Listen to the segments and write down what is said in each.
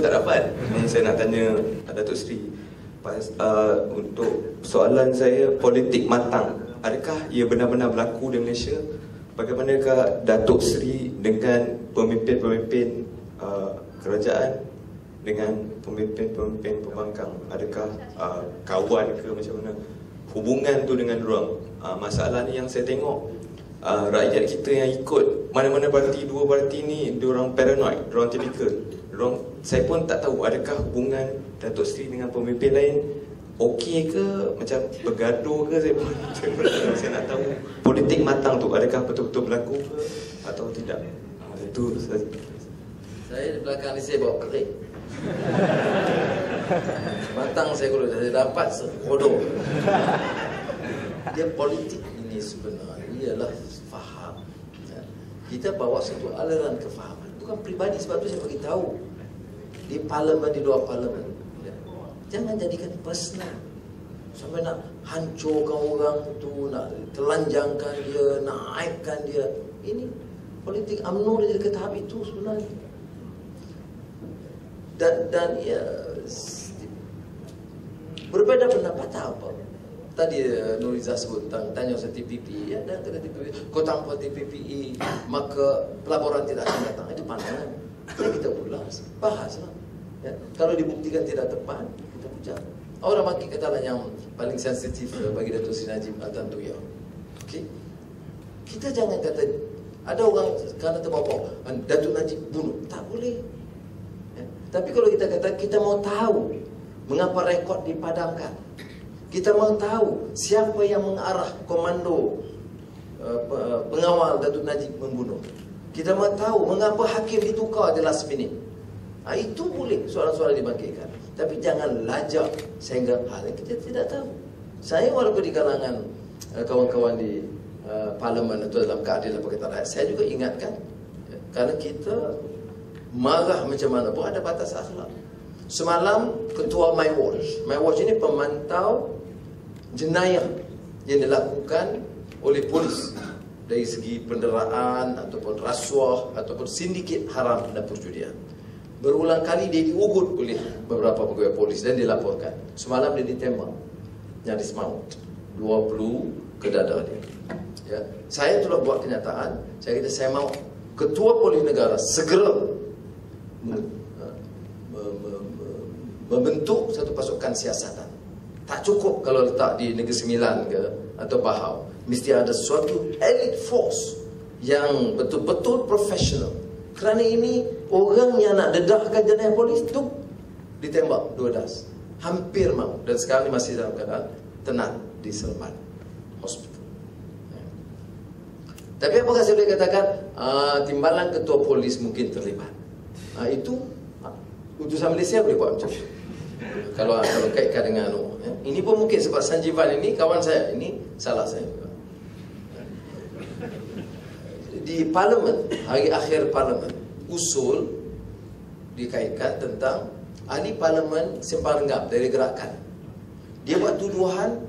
Tak dapat. Saya nak tanya Datuk Seri untuk soalan saya, politik matang, adakah ia benar-benar berlaku di Malaysia? Bagaimanakah Datuk Seri dengan pemimpin-pemimpin kerajaan, dengan pemimpin-pemimpin pembangkang? Adakah kawan ke macam mana hubungan tu dengan diorang? Masalah ni yang saya tengok, rakyat kita yang ikut mana-mana parti, dua parti ni, diorang paranoid, diorang typical. Saya pun tak tahu adakah hubungan Datuk Seri dengan pemimpin lain okey ke, macam bergaduh ke. Saya nak tahu politik matang tu adakah betul-betul berlaku ke atau tidak. Itu saya di belakang ni saya bawa kerik. Matang saya kalau saya dapat sekodoh. Dia politik ini sebenarnya ialah faham. Kita bawa satu aliran kefahaman, bukan pribadi. Sebab tu saya bagi tahu di parlimen, di luar parlimen, jangan jadikan personal sampai nak hancurkan orang tu, nak telanjangkan dia, nak aibkan dia. Ini politik UMNO dia jadi ke tahap itu sebenarnya. Dan ya, berbeza pendapat apa? Tadi Nuriza sebut tanya saya TPP, ya, dan kata TPP, kau tanpa TPP maka pelaporan tidak akan datang. Itu pandangan. Kita ulas, bahaslah. Ya. Kalau dibuktikan tidak tepat, kita ucap. Orang bagi katalah yang paling sensitif bagi Datuk Seri Najib Tantu ya. Okey. Kita jangan kata ada orang kerana terbawa Datuk Najib bunuh, tak boleh. Ya. Tapi kalau kita kata kita mau tahu mengapa rekod dipadamkan, kita mau tahu siapa yang mengarah komando pengawal Datuk Najib membunuh, kita mau tahu mengapa hakim ditukar di last minute. Itu boleh soalan-soalan dibangkitkan. Tapi jangan lajak sehingga hal yang kita tidak tahu. Saya walaupun di kalangan kawan-kawan di parlimen atau dalam keadilan Pakatan Rakyat, saya juga ingatkan, kerana kita marah macam mana pun ada batas akhlak. Semalam ketua My Watch ini pemantau jenayah yang dilakukan oleh polis dari segi penderaan ataupun rasuah ataupun sindiket haram dan perjudian. Berulang kali dia diugut oleh beberapa pegawai polis dan dilaporkan. Semalam dia ditembak, nyaris maut, 2 peluru ke dada dia. Ya. Saya telah buat kenyataan. Saya kata saya mahu ketua polis negara segera membentuk satu pasukan siasatan. Tak cukup kalau letak di Negeri Sembilan ke atau Bahau. Mesti ada suatu elite force yang betul-betul profesional. Kerana ini orang yang nak dedahkan jenayah polis tu ditembak 2 das. Hampir maut. Dan sekarang ini masih dalam keadaan tenang di Seremban Hospital. Tapi apakah saya boleh katakan timbalan ketua polis mungkin terlibat? Itu utusan Malaysia boleh buat macam itu. Kalau kaitkan dengan ini pun mungkin sebab Sanjivan ini kawan saya, ini salah saya juga. Di parlimen, hari akhir parlimen, usul dikaitkan tentang ahli parlimen Simpang Renggam dari gerakan. Dia buat tuduhan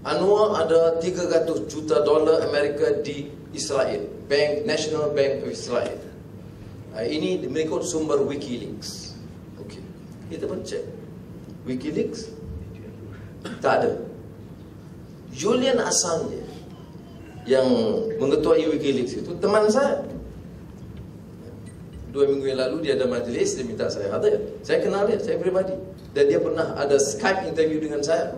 Anwar ada $300 juta Amerika di Israel, National Bank of Israel. Ini mengikut sumber WikiLeaks. Okey, kita pun cek WikiLeaks, tak ada. Julian Assange yang mengetuai WikiLeaks itu teman saya. 2 minggu yang lalu dia ada majlis, dia minta saya hadir. Saya kenal dia, saya peribadi. Dan dia pernah ada Skype interview dengan saya.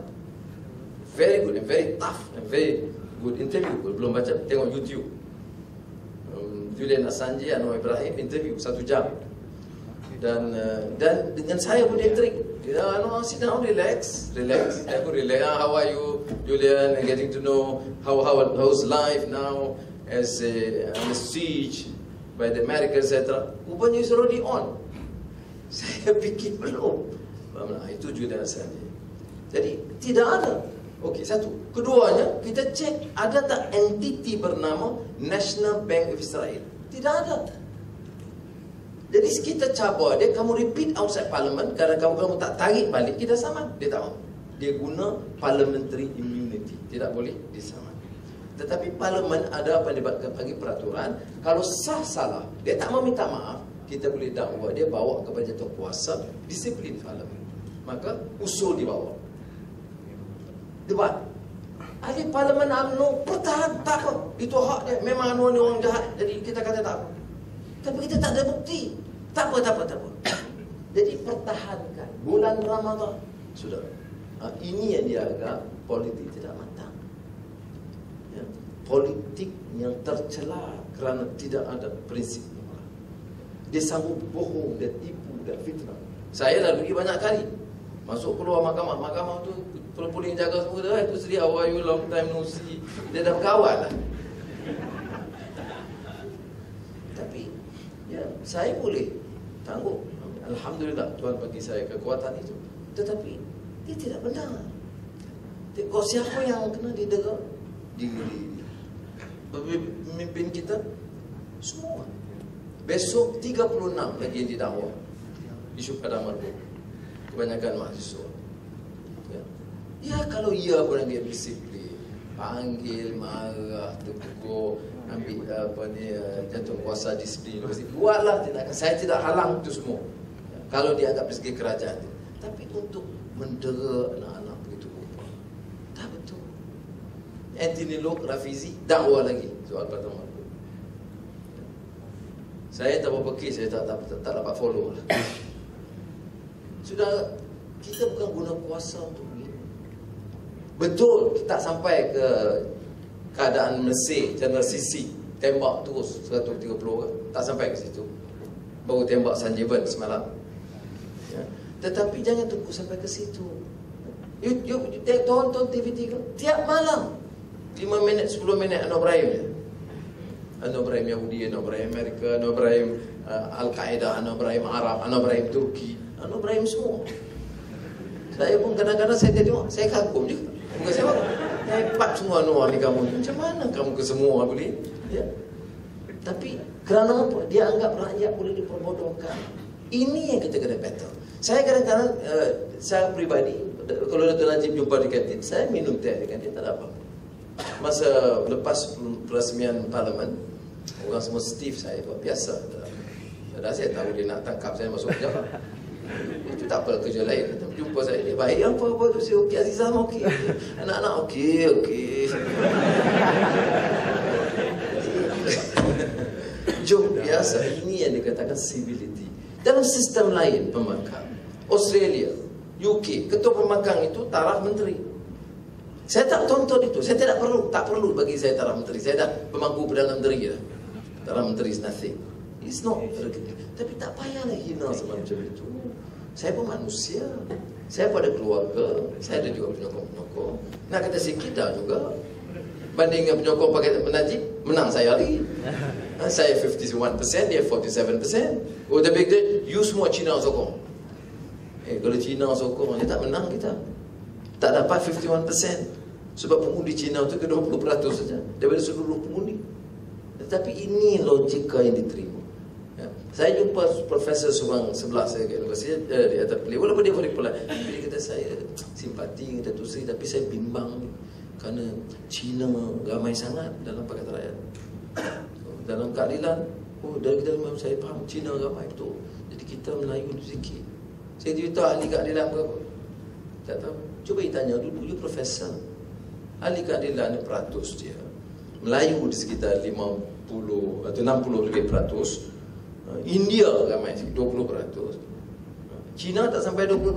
Very good and very tough and very good interview. Belum baca, tengok YouTube. Julian Assange, Anwar Ibrahim interview 1 jam. Dan dengan saya pun dia trik. Dia Anwar, sit down, relax. Aku relax. How are you, Julian? Getting to know how's life now as under siege by the Americans, etc. Rupanya is already on. Saya fikir belum. Itu Julian Assange. Jadi tidak ada. Okey, satu. Keduanya, kita cek ada tak entiti bernama National Bank of Israel. Tidak ada. Jadi kita cabar dia, kamu repeat outside parliament, kerana kamu tak tarik balik, kita sama. Dia tak mahu. Dia guna parliamentary immunity, tidak boleh disaman. Tetapi parlimen ada apa yang bagi peraturan. Kalau sah salah, dia tak mau minta maaf, kita boleh dakwa dia, bawa kepada jatuh kuasa, disiplin parlimen. Maka usul dibawa, debat. Ahli parlimen UMNO pertahan, tak apa, itu hak dia. Memang UMNO ni orang jahat, jadi kita kata tak apa. Tapi kita tak ada bukti. Tak apa. Jadi pertahankan bulan Ramadan. Sudah. Ini yang dianggap politik tidak matang. Ya. Politik yang tercela kerana tidak ada prinsip moral. Dia sanggup bohong, dia tipu, dia fitnah. Saya dah pergi banyak kali. Masuk keluar mahkamah tu polis jaga semua tu, itu Sri, how are you, long time no see. Dia dah berkawan lah. Tapi ya, saya boleh tangguh. Alhamdulillah Tuhan bagi saya kekuatan itu. Tetapi dia tidak benar. Tengok siapa yang kena didera? Diri pemimpin kita semua. Besok 36 lagi yang didakwa. Isu Padang Marbot. Kebanyakan mahasiswa. Ya kalau ia pun dia disiplin, panggil, marah, tegur, ambil jatuh kuasa disiplin, buatlah tindakan. Saya tidak halang itu semua. Kalau dianggap dari segi kerajaan. Tapi untuk mendera anak-anak begitu rupa, tak betul. Anthony Lok, Rafizi, dakwa lagi soal Padang Marbot. Saya tak berapa kes, saya tak dapat follow lah. Sudah, kita bukan guna kuasa untuk ini. Betul, kita sampai ke keadaan Mesir, General Sisi tembak terus 130 orang. Tak sampai ke situ. Baru tembak Sanjeevan semalam. Ya. Tetapi jangan tunggu sampai ke situ. You tonton TV3 tiap malam 5 minit, 10 minit Anwar Ibrahim je. Anwar Ibrahim Yahudi, Anwar Ibrahim Amerika, Anwar Ibrahim Al-Qaeda, Anwar Ibrahim Arab, Anwar Ibrahim Turki, Anwar Ibrahim semua. Saya pun kadang-kadang saya tengok, saya kagum juga. Bukan saya buat, hebat semua Anwar ni kamu. Macam mana kamu ke semua boleh? Ya. Tapi kerana apa? Dia anggap rakyat boleh diperbodohkan. Ini yang kita kena battle. Saya kadang-kadang, saya peribadi, kalau Dato' Najib jumpa di kantin, saya minum teh di kantin, tak ada apa. Masa lepas perasmian parlimen, orang semua Steve saya, biasa. Dah saya tahu dia nak tangkap saya masuk penjara. Itu tak apa kerja lain. Jumpa saya, dia baik apa tu, saya okey, Azizah okey. Anak-anak okey. Jom biasa. Ini yang dikatakan civility. Dalam sistem lain pembangkang, Australia, UK, ketua pembangkang itu taraf menteri. Saya tak tonton itu. Saya tak perlu bagi saya taraf menteri. Saya dah pemangku Perdana Menteri dah. Taraf menteri is nothing. It's not. Tapi tak payahlah hina semacam itu. Saya pun manusia. Saya pun ada keluarga. Saya ada juga penyokong-penyokong. Nak kata sikit dah juga. Banding dengan penyokong pakai Najib, menang saya lagi. Saya 51%, dia 47%. Oh, the big deal, you semua Cina sokong. Kalau Cina sokong, dia tak menang kita. Tak dapat 51%. Sebab pengundi Cina itu ke 20% saja daripada seluruh pengundi. Tetapi ini logika yang diterima. Ya. Saya jumpa profesor seorang sebelah saya ke universiti, di atas beliau, walaupun dia boleh pula. Dia kata saya simpati Datuk Seri, tapi saya bimbang kerana Cina ramai sangat dalam Pakatan Rakyat. Dalam keadilan, dari saya faham Cina ramai betul. Jadi kita Melayu sikit. Saya cerita ahli keadilan berapa? Tak tahu. Cuba tanya dulu, you profesor. Ahli keadilan ni peratus dia. Melayu di sekitar 50 atau 60 lebih peratus. India ramai 20%. Cina tak sampai 20%.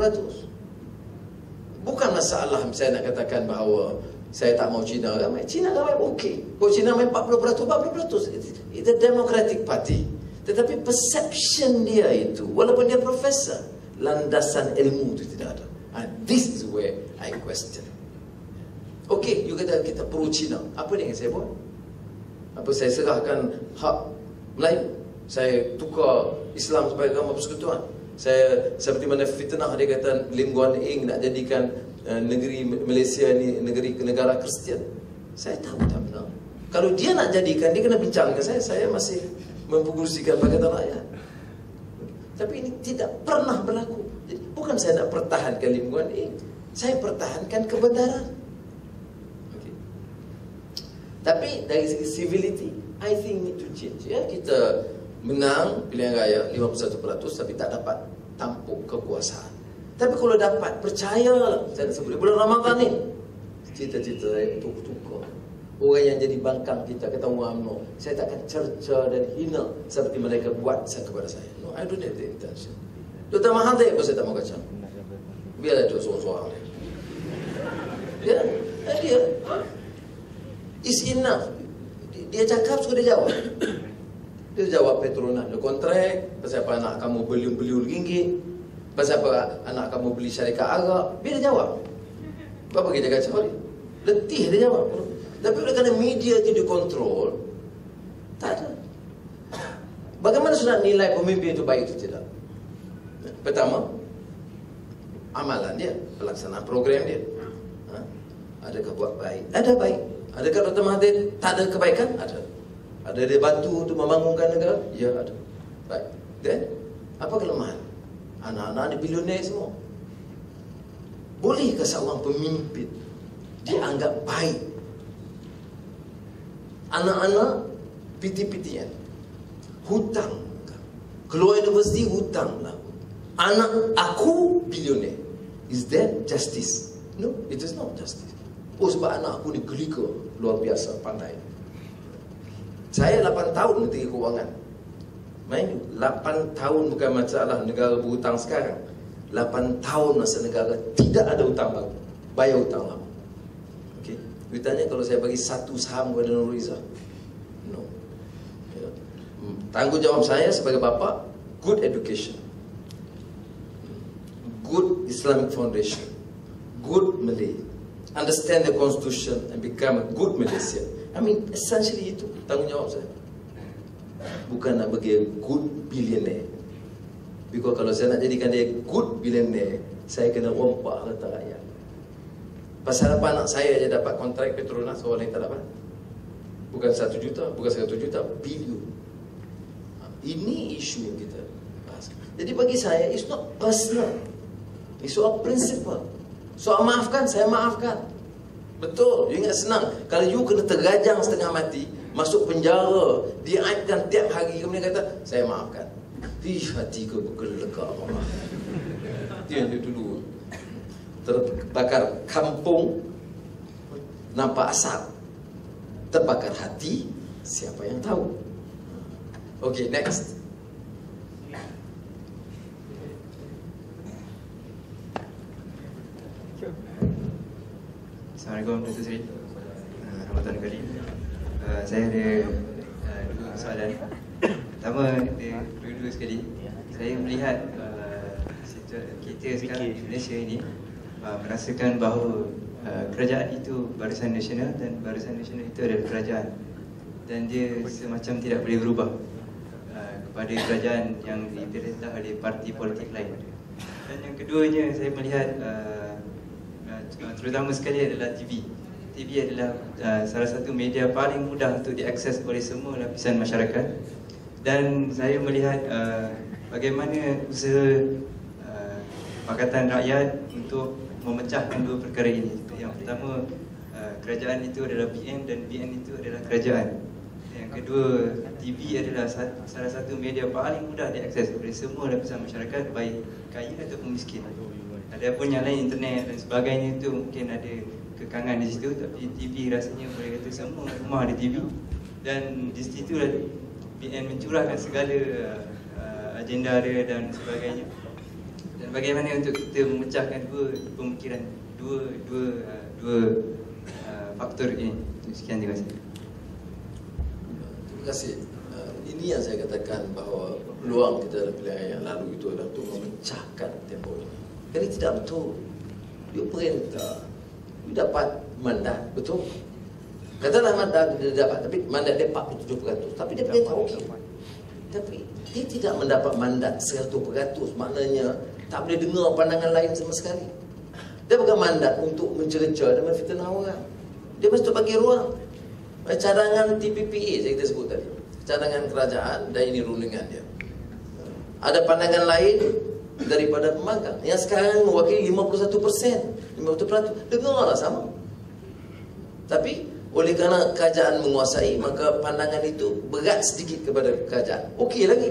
Bukan masalah saya nak katakan bahawa saya tak mau Cina ramai. Cina ramai okey. Kalau Cina ramai 40%, 40%. It's a democratic party. Tetapi perception dia itu, walaupun dia profesor, landasan ilmu itu tidak ada. And this is where I question. Okey, you kata kita pro Cina. Apa yang saya buat? Apa saya serahkan hak Melayu? Saya tukar Islam sebagai agama persekutuan? Saya seperti mana fitnah dia kata Lim Guan Eng nak jadikan negeri Malaysia ni negara Kristian. Saya tahu tak benar. Kalau dia nak jadikan, dia kena bincang dengan saya masih mempengurusikan Pakatan Rakyat. Tapi ini tidak pernah berlaku. Jadi, bukan saya nak pertahankan Lim Guan Eng, saya pertahankan kebenaran. Okay. Tapi dari segi civility, I think need to change. Ya, kita menang pilihan raya 51% tapi tak dapat tampuk kekuasaan. Tapi kalau dapat, percayalah, saya sebut bulan Ramadan ni, cita-cita saya tukar. Orang yang jadi bangkang kita, kata UMNO, saya takkan cerca dan hina seperti mereka buat kepada saya. No, I don't have the intention. Dr. Mahathir pun saya tak mau kacau. Biarlah dia seorang-seorang. Ya, dia is enough. Dia cakap, sudah dia jawab. Dia jawab Petronas ada kontrak, pasal apa anak kamu beli ringgit, pasal apa anak kamu beli syarikat Arab. Dia jawab. Berapa kita kacau dia? Letih dia jawab. Tapi oleh kerana media itu dikontrol, tak ada. Bagaimana sudah nilai pemimpin itu baik itu tidak? Pertama, amalan dia, pelaksanaan program dia. Adakah buat baik? Ada baik. Adakah Dr. Mahathir tak ada kebaikan? Ada. Ada dia bantu untuk membangunkan negara? Ya, ada. Baik. Then, apa kelemahan? Anak-anak ni bilioner semua. Bolehkah seorang pemimpin dianggap baik? Anak-anak PT-PTN hutang, keluar universiti hutang lah. Anak aku bilioner. Is that justice? No, it is not justice. Oh, sebab anak aku ni gelika, luar biasa, pandai. Saya 8 tahun Menteri Kewangan. Main 8 tahun bukan masalah negara berhutang sekarang. 8 tahun masa negara tidak ada hutang baru, bayar hutang lama. Okey, ditanya kalau saya bagi 1 saham kepada Nurhaliza. No. Ya. Tanggungjawab saya sebagai bapa, good education, good Islamic foundation, good Malay, understand the constitution and become a good Malaysian. I mean, essentially itu tanggungjawab saya. Bukan nak bagi good billionaire. Because kalau saya nak jadikan dia good billionaire, saya kena rompak harta rakyat. Pasal apa anak saya je dapat kontrak Petronas, orang lain tak dapat? Bukan 1 juta, bukan 100 juta, bilion. Ini isu yang kita bahas. Jadi bagi saya, it's not personal. It's soal principle. Soal maafkan, saya maafkan. Betul, you ingat senang. Kalau you kena tergajang setengah mati, masuk penjara, diaibkan tiap hari, kemudian kata, saya maafkan. Hati ke bergelegak Allah. Itu yang dia dulu. Terbakar kampung, nampak asap. Terbakar hati, siapa yang tahu? Okay, next. Assalamualaikum Datuk Seri. Ramadan kali. Saya ada 2 soalan. Pertama, dulu sekali saya melihat kita sekarang di Malaysia ini merasakan bahawa kerajaan itu Barisan Nasional dan Barisan Nasional itu adalah kerajaan, dan dia semacam tidak boleh berubah kepada kerajaan yang diperintah oleh parti politik lain. Dan yang keduanya, saya melihat terutama sekali adalah TV. TV adalah salah satu media paling mudah untuk diakses oleh semua lapisan masyarakat. Dan saya melihat bagaimana usaha Pakatan Rakyat untuk memecahkan dua perkara ini. Yang pertama, kerajaan itu adalah BN dan BN itu adalah kerajaan. Yang kedua, TV adalah salah satu media paling mudah diakses oleh semua lapisan masyarakat, baik kaya ataupun miskin. Adapun yang lain, internet dan sebagainya, itu mungkin ada kekangan di situ, tapi TV rasanya boleh kata semua rumah ada TV. Dan di situ lah BN mencurahkan segala agenda dia dan sebagainya. Dan bagaimana untuk kita memecahkan dua pemikiran, dua faktor ini. Sekian, terima kasih. Terima kasih. Ini yang saya katakan bahawa peluang kita dalam pilihan yang lalu itu adalah untuk memecahkan tempoh ini. Jadi tidak betul. Dia perintah, dia dapat mandat, betul. Katalah mandat dia dapat, tapi mandat dia 47%. Tapi dia beritahu okey. Tapi dia tidak mendapat mandat 100%. Maknanya tak boleh dengar pandangan lain sama sekali. Dia bukan mandat untuk mencerca dan memfitnah orang. Dia mesti bagi ruang. Cadangan TPPA saya kita sebut tadi, cadangan kerajaan, dan ini rundingan dia. Ada pandangan lain daripada pembangkang yang sekarang mewakili 51%, 50%. Dengarlah sama. Tapi Oleh kerana kerajaan menguasai, maka pandangan itu berat sedikit kepada kerajaan. Okey lagi.